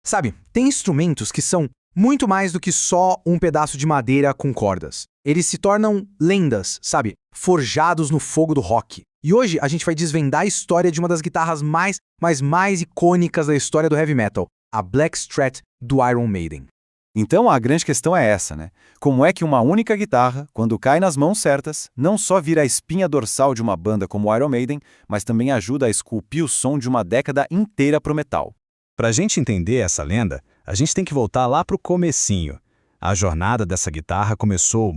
Sabe, tem instrumentos que são muito mais do que só um pedaço de madeira com cordas. Eles se tornam lendas, sabe? Forjados no fogo do rock. E hoje a gente vai desvendar a história de uma das guitarras mais icônicas da história do heavy metal, a Black Strat do Iron Maiden. Então a grande questão é essa, né? Como é que uma única guitarra, quando cai nas mãos certas, não só vira a espinha dorsal de uma banda como o Iron Maiden, mas também ajuda a esculpir o som de uma década inteira pro metal? Para a gente entender essa lenda, a gente tem que voltar lá pro comecinho. A jornada dessa guitarra começou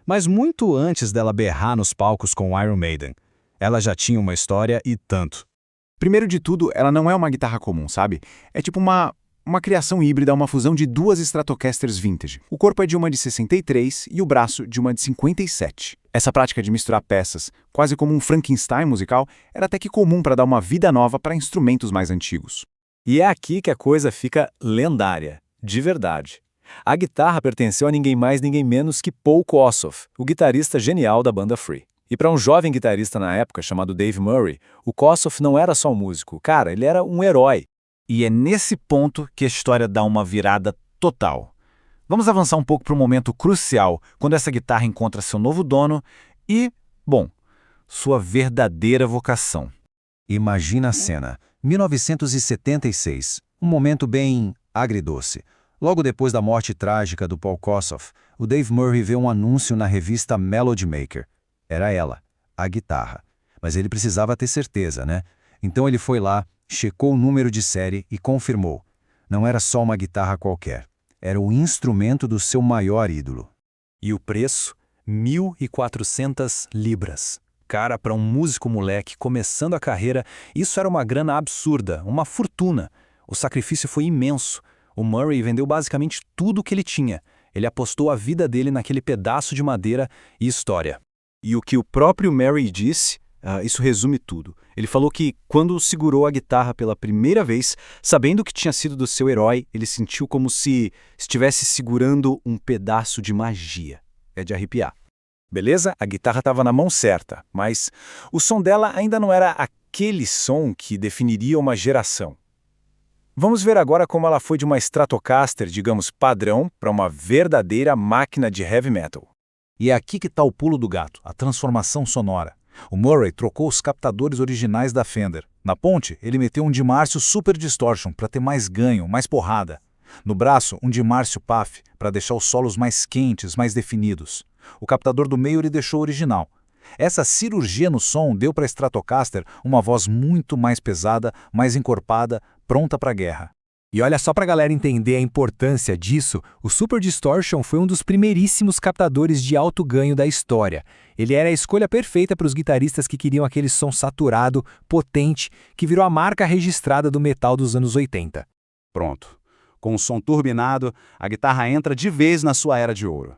mas muito antes dela berrar nos palcos com o Iron Maiden. Ela já tinha uma história e tanto. Primeiro de tudo, ela não é uma guitarra comum, sabe? É tipo uma criação híbrida, uma fusão de duas Stratocasters vintage. O corpo é de uma de 63 e o braço de uma de 57. Essa prática de misturar peças, quase como um Frankenstein musical, era até que comum para dar uma vida nova para instrumentos mais antigos. E é aqui que a coisa fica lendária, de verdade. A guitarra pertenceu a ninguém mais, ninguém menos que Paul Kossoff, o guitarrista genial da banda Free. E para um jovem guitarrista na época chamado Dave Murray, o Kossoff não era só um músico, cara, ele era um herói. E é nesse ponto que a história dá uma virada total. Vamos avançar um pouco para um momento crucial, quando essa guitarra encontra seu novo dono e, sua verdadeira vocação. Imagina a cena. 1976, um momento bem agridoce. Logo depois da morte trágica do Paul Kossoff, o Dave Murray vê um anúncio na revista Melody Maker. Era ela, a guitarra. Mas ele precisava ter certeza, né? Então ele foi lá, checou o número de série e confirmou. Não era só uma guitarra qualquer. Era o instrumento do seu maior ídolo. E o preço? 1.400 libras. Cara, para um músico moleque começando a carreira, isso era uma grana absurda, uma fortuna. O sacrifício foi imenso. O Murray vendeu basicamente tudo o que ele tinha. Ele apostou a vida dele naquele pedaço de madeira e história. E o que o próprio Murray disse, isso resume tudo. Ele falou que, quando segurou a guitarra pela primeira vez, sabendo que tinha sido do seu herói, ele sentiu como se estivesse segurando um pedaço de magia. É de arrepiar. Beleza? A guitarra estava na mão certa, mas o som dela ainda não era aquele som que definiria uma geração. Vamos ver agora como ela foi de uma Stratocaster, digamos, padrão, para uma verdadeira máquina de heavy metal. E é aqui que está o pulo do gato, a transformação sonora. O Murray trocou os captadores originais da Fender. Na ponte, ele meteu um Dimarcio Super Distortion para ter mais ganho, mais porrada. No braço, um Dimarcio PAF para deixar os solos mais quentes, mais definidos. O captador do meio ele deixou original. Essa cirurgia no som deu para a Stratocaster uma voz muito mais pesada, mais encorpada, pronta para a guerra. E olha só para a galera entender a importância disso, o Super Distortion foi um dos primeiríssimos captadores de alto ganho da história. Ele era a escolha perfeita para os guitarristas que queriam aquele som saturado, potente, que virou a marca registrada do metal dos anos 80. Pronto. Com o som turbinado, a guitarra entra de vez na sua era de ouro.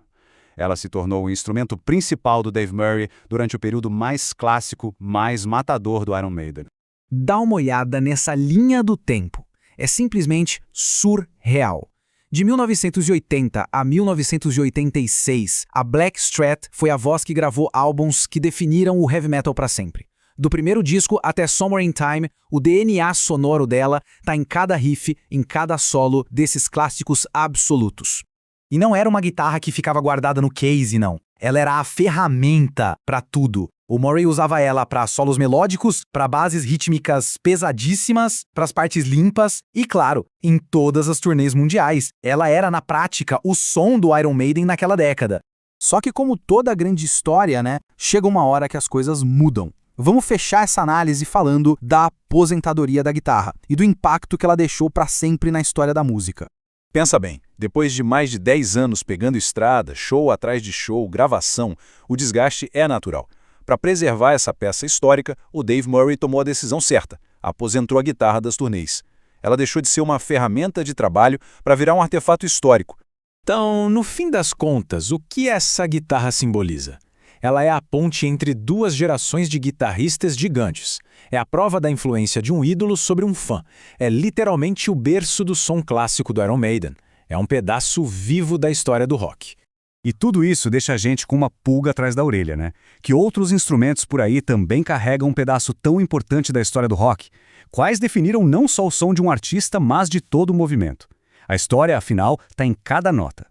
Ela se tornou o instrumento principal do Dave Murray durante o período mais clássico, mais matador do Iron Maiden. Dá uma olhada nessa linha do tempo. É simplesmente surreal. De 1980 a 1986, a Black Strat foi a voz que gravou álbuns que definiram o heavy metal para sempre. Do primeiro disco até Somewhere in Time, o DNA sonoro dela tá em cada riff, em cada solo desses clássicos absolutos. E não era uma guitarra que ficava guardada no case, não. Ela era a ferramenta para tudo. O Murray usava ela para solos melódicos, para bases rítmicas pesadíssimas, para as partes limpas e, claro, em todas as turnês mundiais. Ela era, na prática, o som do Iron Maiden naquela década. Só que como toda grande história, né, chega uma hora que as coisas mudam. Vamos fechar essa análise falando da aposentadoria da guitarra e do impacto que ela deixou para sempre na história da música. Pensa bem, depois de mais de 10 anos pegando estrada, show atrás de show, gravação, o desgaste é natural. Para preservar essa peça histórica, o Dave Murray tomou a decisão certa, aposentou a guitarra das turnês. Ela deixou de ser uma ferramenta de trabalho para virar um artefato histórico. Então, no fim das contas, o que essa guitarra simboliza? Ela é a ponte entre duas gerações de guitarristas gigantes. É a prova da influência de um ídolo sobre um fã. É literalmente o berço do som clássico do Iron Maiden. É um pedaço vivo da história do rock. E tudo isso deixa a gente com uma pulga atrás da orelha, né? Que outros instrumentos por aí também carregam um pedaço tão importante da história do rock, quais definiram não só o som de um artista, mas de todo o movimento. A história, afinal, está em cada nota.